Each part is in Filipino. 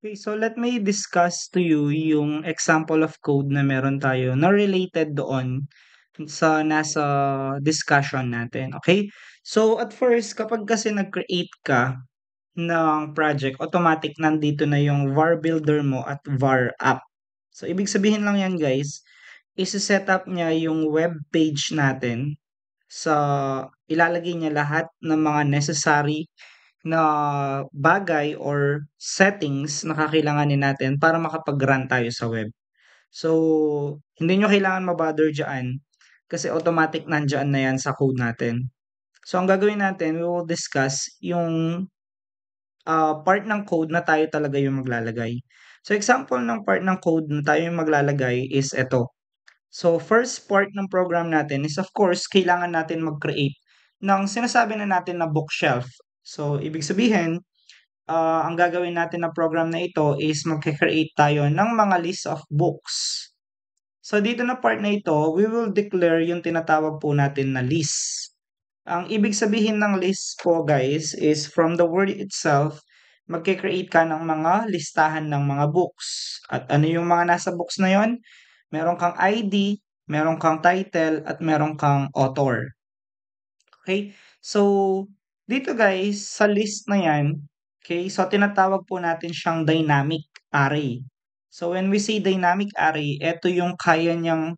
Okay, so let me discuss to you yung example of code na meron tayo na related doon sa nasa discussion natin, okay? So at first, kapag kasi nag-create ka ng project, automatic nandito na yung var builder mo at var app. So ibig sabihin lang yan guys, isi-set up niya yung web page natin sa ilalagay niya lahat ng mga necessary na bagay or settings na kakailanganin natin para makapag-run tayo sa web. So, hindi nyo kailangan ma-bother dyan kasi automatic nandyan na yan sa code natin. So, ang gagawin natin, we will discuss yung part ng code na tayo talaga yung maglalagay. So, example ng part ng code na tayo yung maglalagay is ito. So, first part ng program natin is of course, kailangan natin mag-create ng sinasabi na natin na bookshelf. So, ibig sabihin, ang gagawin natin na program na ito is magke-create tayo ng mga list of books. So, dito na part na ito, we will declare yung tinatawag po natin na list. Ang ibig sabihin ng list po guys is from the word itself, magke-create ka ng mga listahan ng mga books. At ano yung mga nasa books na yon? Meron kang ID, meron kang title, at meron kang author. Okay? So, dito guys, sa list na yan, okay, so tinatawag po natin siyang dynamic array. So, when we say dynamic array, ito yung kaya niyang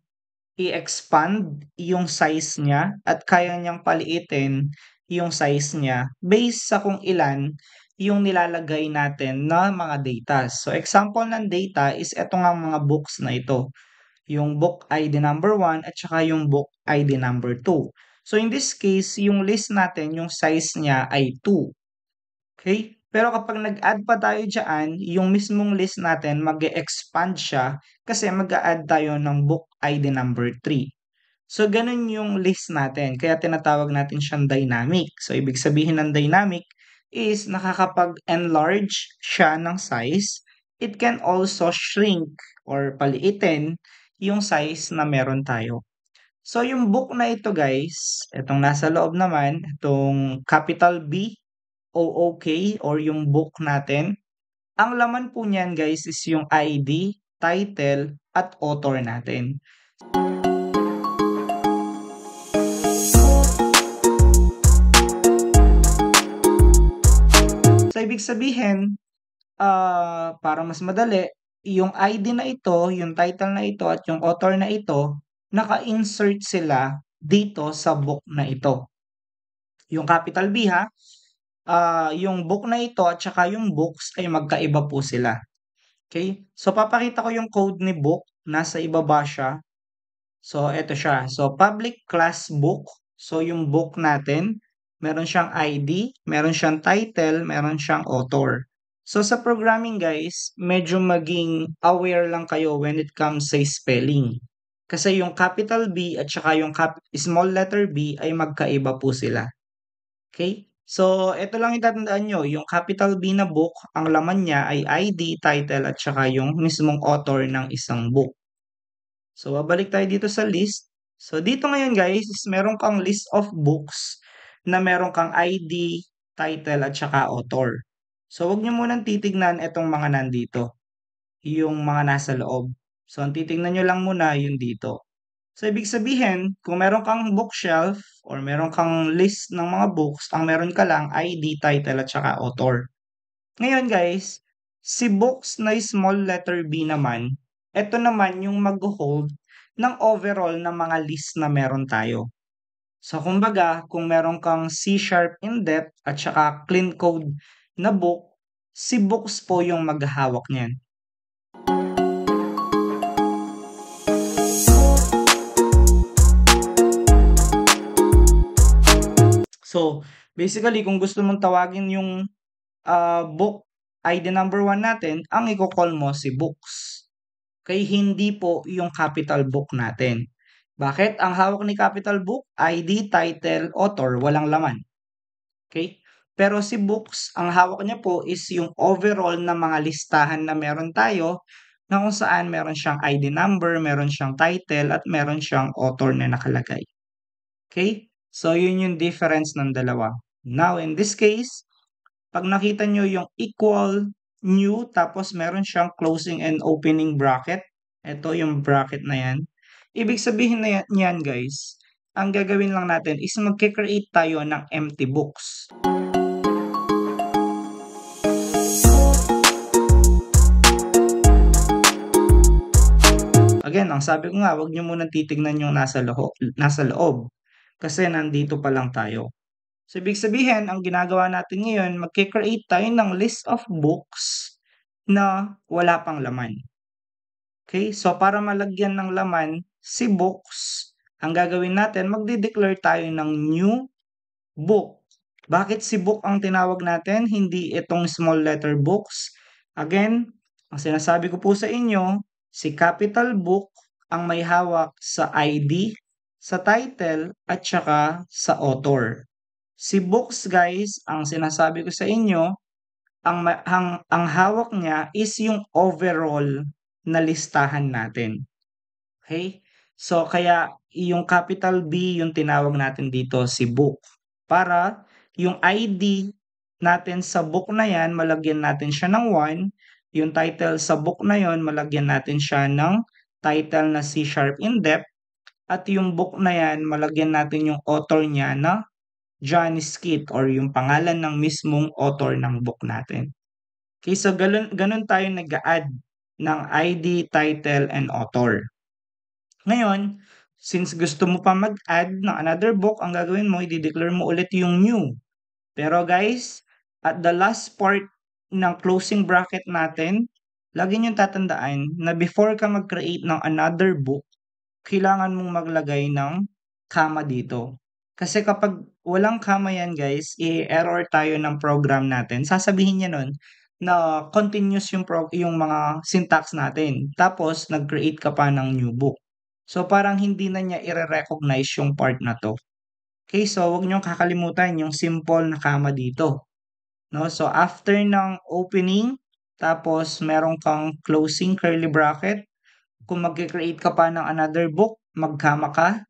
i-expand yung size niya at kaya niyang paliitin yung size niya based sa kung ilan yung nilalagay natin na mga data. So, example ng data is ito nga mga books na ito. Yung book ID number 1 at saka yung book ID number 2. So, in this case, yung list natin, yung size niya ay 2. Okay? Pero kapag nag-add pa tayo dyan, yung mismong list natin mag-expand siya kasi mag-add tayo ng book ID number 3. So, ganun yung list natin. Kaya tinatawag natin siyang dynamic. So, ibig sabihin ng dynamic is nakakapag-enlarge siya ng size. It can also shrink or paliitin yung size na meron tayo. So, yung book na ito guys, itong nasa loob naman, itong capital B, OOK or yung book natin, ang laman po niyan guys is yung ID, title, at author natin. So, ibig sabihin, para mas madali, yung ID na ito, yung title na ito, at yung author na ito, naka-insert sila dito sa book na ito. Yung capital B ha, yung book na ito at saka yung books ay magkaiba po sila. Okay? So, papakita ko yung code ni book. Nasa ibaba siya. So, eto siya. So, public class book. So, yung book natin, meron siyang ID, meron siyang title, meron siyang author. So, sa programming guys, medyo maging aware lang kayo when it comes sa spelling. Kasi yung capital B at saka yung small letter b ay magkaiba po sila. Okay? So, ito lang yung tatandaan nyo. Yung capital B na book, ang laman niya ay ID, title, at saka yung mismong author ng isang book. So, babalik tayo dito sa list. So, dito ngayon guys, is meron kang list of books na meron kang ID, title, at saka author. So, wag nyo munang titignan itong mga nandito. Yung mga nasa loob. So, ang titignan nyo lang muna yung dito. So, ibig sabihin, kung meron kang bookshelf or meron kang list ng mga books, ang meron ka lang ID, title, at saka author. Ngayon guys, si books na small letter B naman, ito naman yung mag-hold ng overall na mga list na meron tayo. So, kumbaga, kung meron kang C# in-depth at saka clean code na book, si books po yung maghahawak niyan. So, basically, kung gusto mong tawagin yung book ID number 1 natin, ang i-call mo si books. Kaya hindi po yung capital book natin. Bakit? Ang hawak ni capital book, ID, title, author, walang laman. Okay? Pero si books, ang hawak niya po is yung overall na mga listahan na meron tayo na kung saan meron siyang ID number, meron siyang title, at meron siyang author na nakalagay. Okay? So, yun yung difference ng dalawa. Now, in this case, pag nakita nyo yung equal new, tapos meron siyang closing and opening bracket. Ito yung bracket na yan. Ibig sabihin na yan guys, ang gagawin lang natin is magke-create tayo ng empty box. Again, ang sabi ko nga, wag nyo munang titignan yung nasa loob. Kasi nandito pa lang tayo. So, ibig sabihin, ang ginagawa natin ngayon, magke-create tayo ng list of books na wala pang laman. Okay? So, para malagyan ng laman si books, ang gagawin natin, magde-declare tayo ng new book. Bakit si book ang tinawag natin, hindi itong small letter books? Again, ang sinasabi ko po sa inyo, si capital book ang may hawak sa ID, sa title, at saka sa author. Si books guys, ang sinasabi ko sa inyo, ang hawak niya is yung overall na listahan natin. Okay? So, kaya yung capital B yung tinawag natin dito si book. Para yung ID natin sa book na yan, malagyan natin siya ng 1. Yung title sa book na yon, malagyan natin siya ng title na C# in depth. At yung book na yan, malagyan natin yung author niya na John Skit or yung pangalan ng mismong author ng book natin. Okay, so ganun tayo nag-add ng ID, title, and author. Ngayon, since gusto mo pa mag-add ng another book, ang gagawin mo, i-declare mo ulit yung new. Pero guys, at the last part ng closing bracket natin, lagi niyong tatandaan na before ka mag-create ng another book, kailangan mong maglagay ng comma dito. Kasi kapag walang comma yan guys, i-error tayo ng program natin. Sasabihin niya nun na continuous yung mga syntax natin. Tapos, nag-create ka pa ng new book. So, parang hindi na niya i-recognize yung part na to. Okay, so huwag niyong kakalimutan yung simple na comma dito. No? So, after ng opening, tapos meron kang closing curly bracket, kung mag-create ka pa ng another book, mag-comma ka,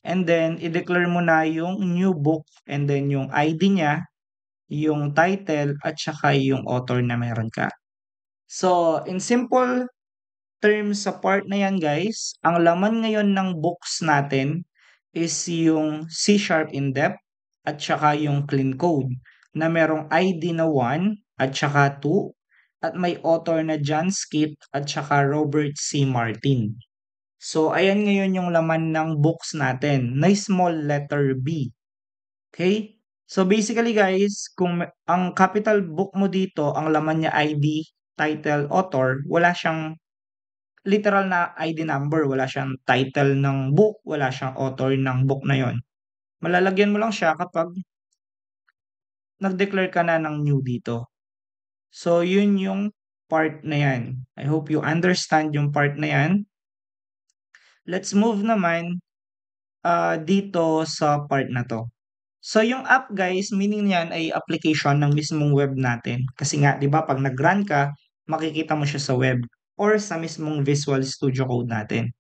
and then i-declare mo na yung new book, and then yung ID niya, yung title, at saka yung author na meron ka. So, in simple terms sa part na yan guys, ang laman ngayon ng books natin is yung C# in depth at saka yung clean code na merong ID na 1 at saka 2 at may author na John Skit at saka Robert C. Martin. So, ayan ngayon yung laman ng books natin na small letter B. Okay? So, basically guys, kung ang capital book mo dito, ang laman niya ID, title, author, wala siyang literal na ID number, wala siyang title ng book, wala siyang author ng book na yon. Malalagyan mo lang siya kapag nag-declare ka na ng new dito. So, yun yung part na yan. I hope you understand yung part na yan. Let's move naman dito sa part na to. So, yung app guys, meaning niyan ay application ng mismong web natin. Kasi nga, di ba, pag nag-run ka, makikita mo siya sa web or sa mismong Visual Studio Code natin.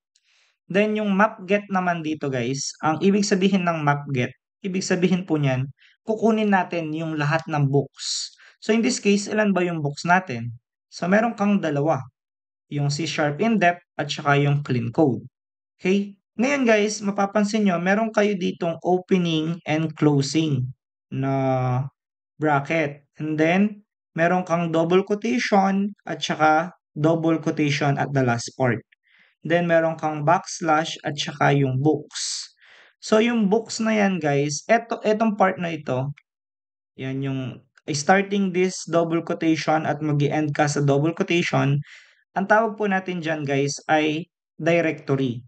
Then, yung map-get naman dito guys, ang ibig sabihin ng map-get, ibig sabihin po niyan, kukunin natin yung lahat ng books. So, in this case, ilan ba yung books natin? So, meron kang dalawa. Yung C# in depth at saka yung clean code. Okay? Ngayon guys, mapapansin nyo, meron kayo ditong opening and closing na bracket. And then, meron kang double quotation at saka double quotation at the last part. Then, meron kang backslash at saka yung books. So, yung books na yan guys, etong part na ito, yan yung starting this double quotation at mag-end ka sa double quotation, ang tawag po natin dyan guys ay directory.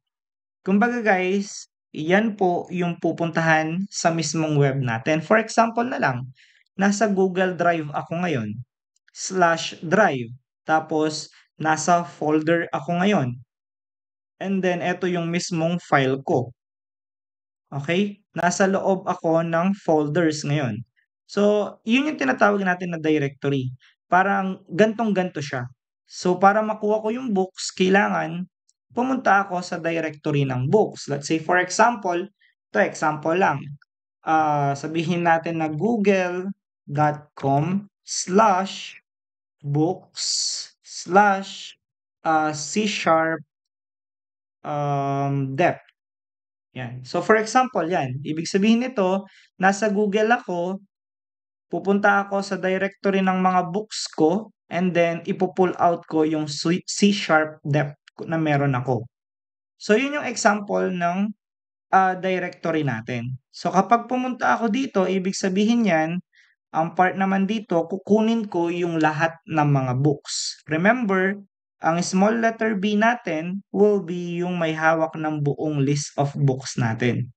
Kumbaga guys, yan po yung pupuntahan sa mismong web natin. For example na lang, nasa Google Drive ako ngayon, /drive, tapos nasa folder ako ngayon. And then, ito yung mismong file ko. Okay? Nasa loob ako ng folders ngayon. So, yun yung tinatawag natin na directory. Parang gantong-ganto siya. So, para makuha ko yung books, kailangan pumunta ako sa directory ng books. Let's say, for example, example lang. Sabihin natin na google.com/ books slash C sharp depth. Yan. So for example, yan. Ibig sabihin nito, nasa Google ako, pupunta ako sa directory ng mga books ko, and then ipo-pull out ko yung C sharp depth na meron ako. So yun yung example ng directory natin. So kapag pumunta ako dito, ibig sabihin yan, ang part naman dito, kukunin ko yung lahat ng mga books. Remember, ang small letter B natin will be yung may hawak ng buong list of books natin.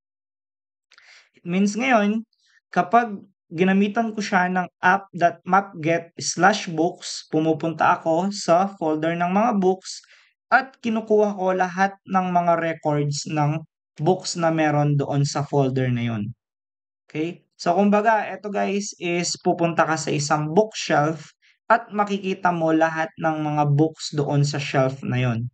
It means ngayon, kapag ginamitan ko siya ng app.mapget/books, pumupunta ako sa folder ng mga books at kinukuha ko lahat ng mga records ng books na meron doon sa folder na yun. Okay? So kumbaga, eto guys is pupunta ka sa isang bookshelf at makikita mo lahat ng mga books doon sa shelf na yon.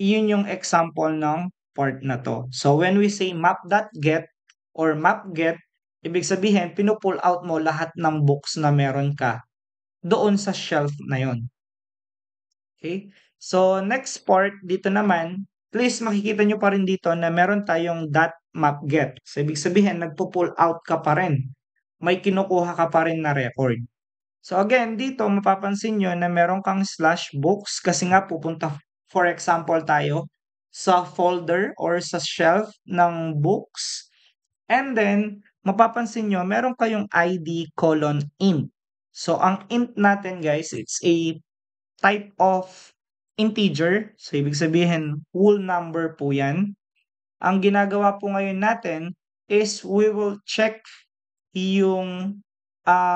Iyon yung example ng part na to. So when we say map.get or mapget, ibig sabihin pinupull out mo lahat ng books na meron ka doon sa shelf na yon. Okay? So next part dito naman, please makikita nyo pa rin dito na meron tayong .mapget. So ibig sabihin nagpo-pull out ka pa rin. May kinukuha ka pa rin na record. So again, dito mapapansin nyo na meron kang slash books kasi nga pupunta for example tayo sa folder or sa shelf ng books. And then, mapapansin nyo, meron kayong ID:int. So ang int natin guys, it's a type of integer. So ibig sabihin, whole number po yan. Ang ginagawa po ngayon natin is we will check yung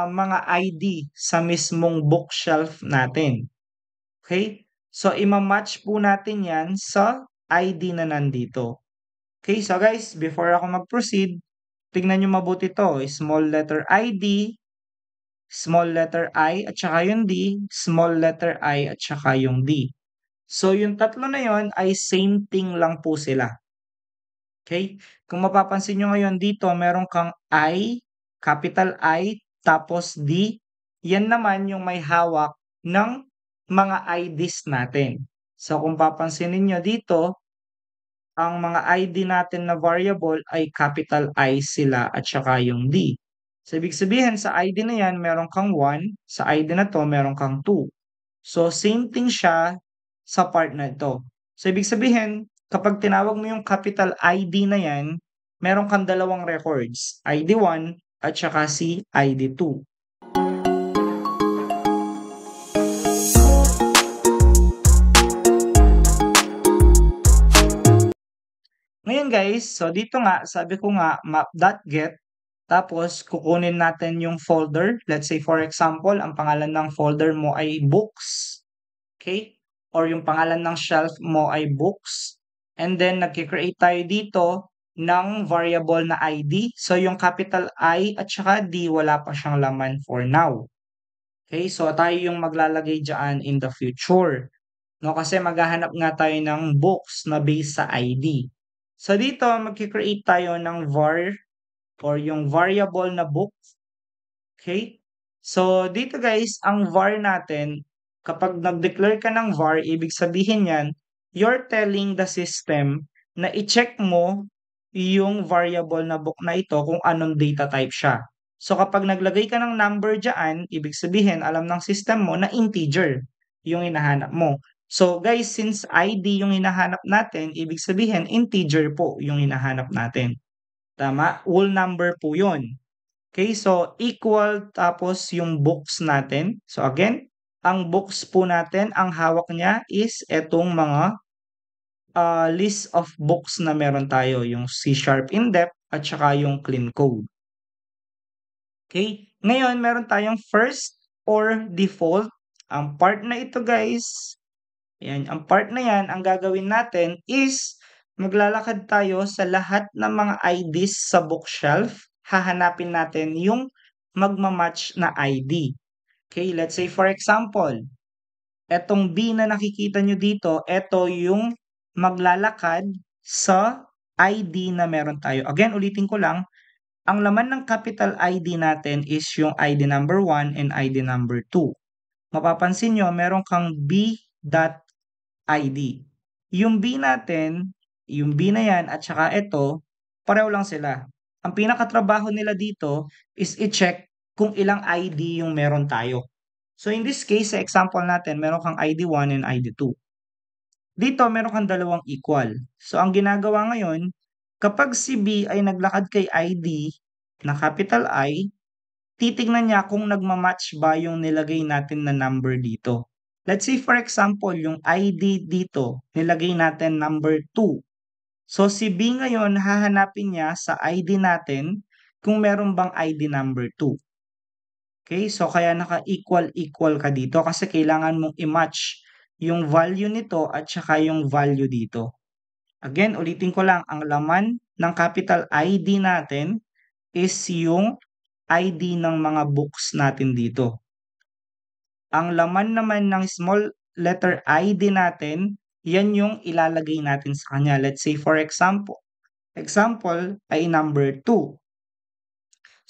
mga ID sa mismong bookshelf natin. Okay? So, ima-match po natin yan sa ID na nandito. Okay, so guys, before ako mag-proceed, tignan nyo mabuti to. Small letter ID, small letter I, at saka yung D, small letter I, at saka yung D. So, yung tatlo na yon ay same thing lang po sila. Okay? Kung mapapansin nyo ngayon dito, meron kang I, capital I, tapos D. Yan naman yung may hawak ng mga IDs natin. So kung papansinin nyo dito, ang mga ID natin na variable ay capital I sila at saka yung D. So ibig sabihin sa ID na yan, meron kang 1, sa ID na to, meron kang 2. So same thing siya sa part na ito. So ibig sabihin, kapag tinawag mo yung capital ID na yan, meron kang dalawang records, ID1 at saka si ID2. Ngayon guys, so dito nga, sabi ko nga, map.get, tapos kukunin natin yung folder. Let's say for example, ang pangalan ng folder mo ay books. Okay? Or yung pangalan ng shelf mo ay books. And then, nagkikreate tayo dito ng variable na ID. So, yung capital I at saka D, wala pa siyang laman for now. Okay? So, tayo yung maglalagay dyan in the future. No? Kasi maghahanap nga tayo ng books na based sa ID. So, dito, magkikreate tayo ng var or yung variable na books. Okay? So, dito guys, ang var natin, kapag nag-declare ka ng var, ibig sabihin yan, you're telling the system na i-check mo yung variable na book na ito kung anong data type siya. So, kapag naglagay ka ng number dyan, ibig sabihin, alam ng system mo na integer yung hinahanap mo. So, guys, since ID yung hinahanap natin, ibig sabihin, integer po yung hinahanap natin. Tama? Whole number po yun. Okay, so equal tapos yung books natin. So again, ang books po natin, ang hawak niya is etong mga list of books na meron tayo. Yung C# in-depth at saka yung clean code. Okay, ngayon meron tayong first or default. Ang part na ito guys, yan, ang part na yan, ang gagawin natin is maglalakad tayo sa lahat ng mga IDs sa bookshelf. Hahanapin natin yung magmamatch na ID. Okay, let's say for example, etong B na nakikita nyo dito, eto yung maglalakad sa ID na meron tayo. Again, ulitin ko lang, ang laman ng capital ID natin is yung ID number 1 and ID number 2. mapapansin nyo meron kang b.id. Yung B natin, yung B na yan at saka ito, pareho lang sila. Ang pinakatrabaho nila dito is i-check kung ilang ID yung meron tayo. So in this case, sa example natin, meron kang ID 1 and ID 2. Dito, meron kang dalawang equal. So ang ginagawa ngayon, kapag si B ay naglakad kay ID na capital I, titignan niya kung nagma-match ba yung nilagay natin na number dito. Let's say for example, yung ID dito, nilagay natin number 2. So si B ngayon, hahanapin niya sa ID natin kung meron bang ID number 2. Okay, so kaya naka-equal-equal ka dito kasi kailangan mong i-match yung value nito at saka yung value dito. Again, ulitin ko lang, ang laman ng capital ID natin is yung ID ng mga books natin dito. Ang laman naman ng small letter ID natin, yan yung ilalagay natin sa kanya. Let's say for example ay number 2.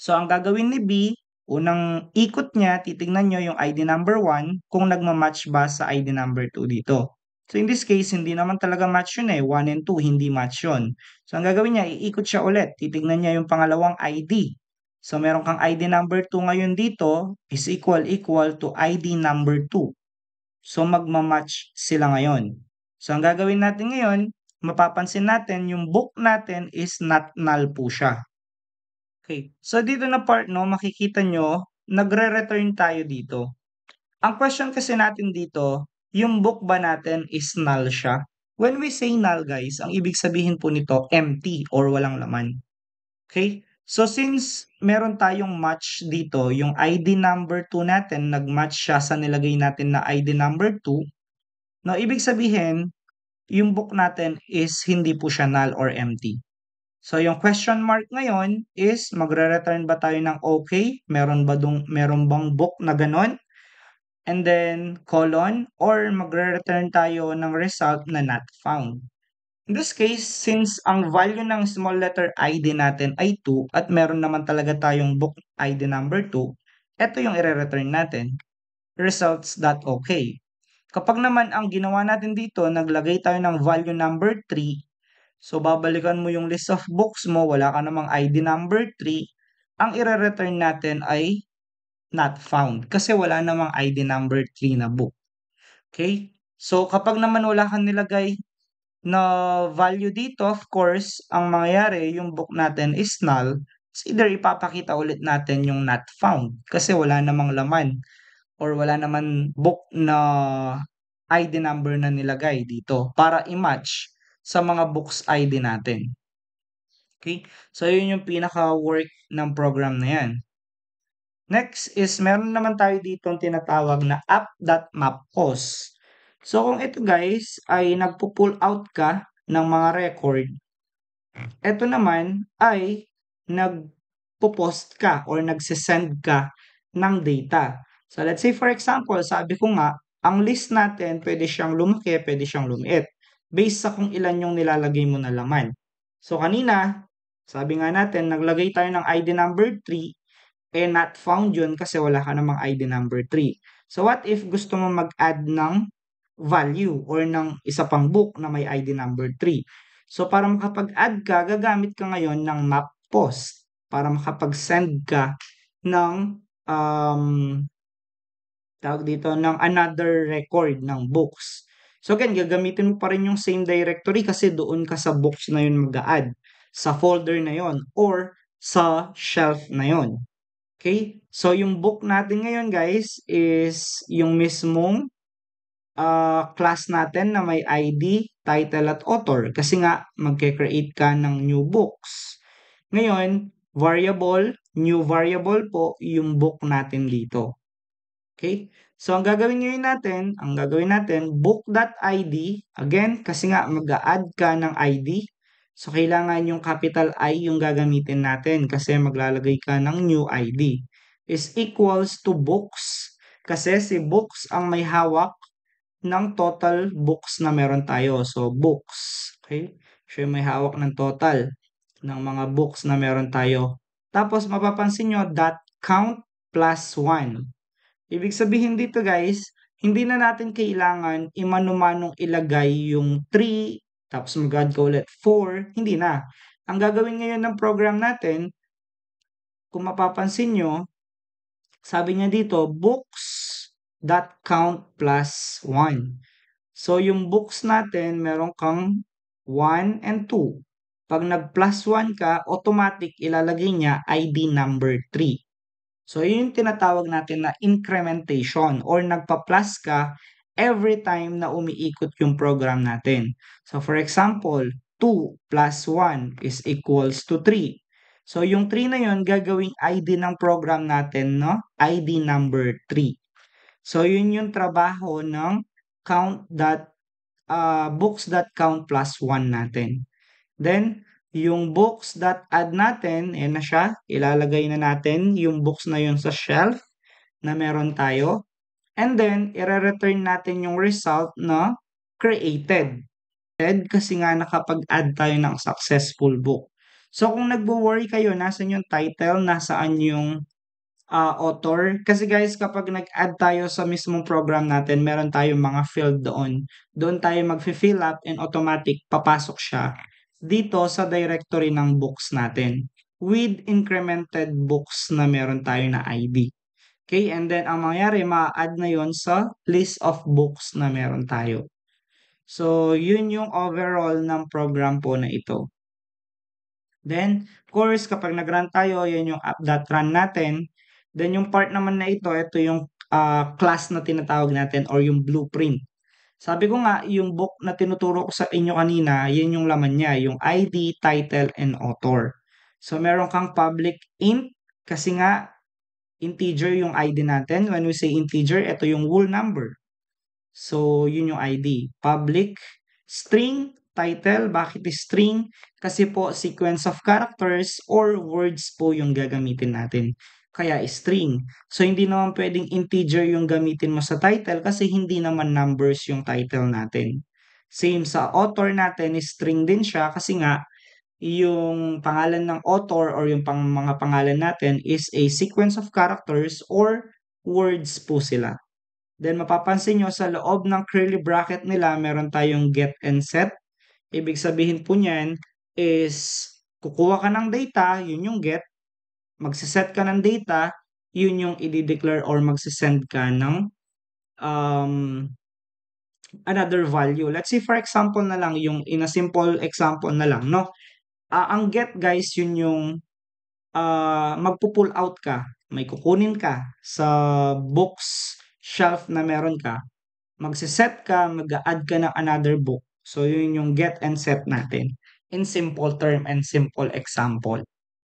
So ang gagawin ni B, unang ikot niya, titignan nyo yung ID number 1 kung nagma-match ba sa ID number 2 dito. So in this case, hindi naman talaga match yun 1 and 2, hindi match yun. So ang gagawin niya, iikot siya ulit, titignan niya yung pangalawang ID. So meron kang ID number 2 ngayon dito is equal to ID number 2. So magma-match sila ngayon. So ang gagawin natin ngayon, mapapansin natin yung book natin is not null po siya. Okay. So dito na part makikita nyo, nagre-return tayo dito. Ang question kasi natin dito, yung book ba natin is null siya? When we say null guys, ang ibig sabihin po nito empty or walang laman. Okay? So since meron tayong match dito, yung ID number 2 natin, nag-match siya sa nilagay natin na ID number 2, no, ibig sabihin, yung book natin is hindi po siya null or empty. So yung question mark ngayon is magre-return ba tayo ng okay? Meron bang book na ganon? And then colon or magre-return tayo ng result na not found. In this case, since ang value ng small letter ID natin ay 2 at meron naman talaga tayong book ID number 2, ito yung i-return natin. Results.okay. Kapag naman ang ginawa natin dito, naglagay tayo ng value number 3, so babalikan mo yung list of books mo, wala ka namang ID number 3, ang i-return natin ay not found kasi wala namang ID number 3 na book. Okay? So kapag naman wala kang nilagay na value dito, of course, ang mangyayari, yung book natin is null. It's either ipapakita ulit natin yung not found kasi wala namang laman or wala naman book na ID number na nilagay dito para i-match sa mga books ID natin. Okay? So, yun yung pinaka-work ng program na yan. Next is, meron naman tayo dito tinatawag na app.mapCost. So, kung ito guys ay nagpo-pull out ka ng mga record, ito naman ay nagpo-post ka or nagsisend ka ng data. So, let's say for example, sabi ko nga, ang list natin pwede siyang lumaki, pwede siyang lumiit based sa kung ilan yung nilalagay mo na laman. So, kanina, sabi nga natin, naglagay tayo ng ID number 3, not found yun kasi wala ka namang ID number 3. So, what if gusto mo mag-add ng value or ng isa pang book na may ID number 3? So, para makapag-add ka, gagamit ka ngayon ng mapPost para makapag-send ka ng tawag dito, ng another record ng books. So again, gagamitin mo pa rin yung same directory kasi doon ka sa books na yun mag-a-add, sa folder na yun, or sa shelf na yun. Okay? So yung book natin ngayon guys is yung mismong class natin na may ID, title at author kasi nga magke-create ka ng new books. Ngayon, new variable po yung book natin dito. Okay? So, ang gagawin natin, book.id, again, kasi nga mag-a-add ka ng ID, so kailangan yung capital I yung gagamitin natin kasi maglalagay ka ng new ID, is equals to books, kasi si books ang may hawak ng total books na meron tayo. So, books. Okay? Siya may hawak ng total ng mga books na meron tayo. Tapos, mapapansin nyo, count plus 1. Ibig sabihin dito guys, hindi na natin kailangan imano-manong ilagay yung 3 tapos mag-add ka ulit 4, hindi na. Ang gagawin ngayon ng program natin, kung mapapansin nyo, sabi niya dito, books.count plus 1. So, yung books natin, meron kang 1 and 2. Pag nag-plus 1 ka, automatic ilalagay niya ID number 3. So, yun yung tinatawag natin na incrementation or nagpa-plus ka every time na umiikot yung program natin. So, for example, 2 plus 1 is equals to 3. So, yung 3 na yun, gagawing ID ng program natin, no? ID number 3. So, yun yung trabaho ng books.count plus 1 natin. Then, yung books.add natin, ayan na siya. Ilalagay na natin yung books na yun sa shelf na meron tayo. And then, i-return natin yung result na created. Kasi nga nakapag-add tayo ng successful book. So, kung nagwo-worry kayo, nasan yung title, nasaan yung author. Kasi guys, kapag nag-add tayo sa mismong program natin, meron tayong mga field doon. Doon tayo mag-fill up and automatic papasok siya dito sa directory ng books natin with incremented books na meron tayo na ID. Okay, and then ang mangyayari, ma-add na yon sa list of books na meron tayo. So, yun yung overall ng program po na ito. Then, of course, kapag nag-run tayo, yan yung app.run natin. Then, yung part naman na ito yung class na tinatawag natin or yung blueprint. Sabi ko nga, yung book na tinuturo ko sa inyo kanina, yun yung laman niya, yung ID, title, and author. So, meron kang public int, kasi nga, integer yung ID natin. When we say integer, ito yung whole number. So, yun yung ID. Public, string, title. Bakit string? Kasi po, sequence of characters or words po yung gagamitin natin. Kaya string. So, hindi naman pwedeng integer yung gamitin mo sa title kasi hindi naman numbers yung title natin. Same sa author natin, string din siya kasi nga, yung pangalan ng author or yung mga pangalan natin is a sequence of characters or words po sila. Then mapapansin nyo sa loob ng curly bracket nila, meron tayong get and set. Ibig sabihin po niyan is kukuha ka ng data, yun yung get. Magsiset ka ng data, yun yung i-declare or magsisend ka ng another value. Let's say for example na lang, yung in a simple example na lang, no? Ang get guys, yun yung magpo-pull out ka. May kukunin ka sa books shelf na meron ka. Magse-set ka, mag-a-add ka ng another book. So, yun yung get and set natin in simple term and simple example.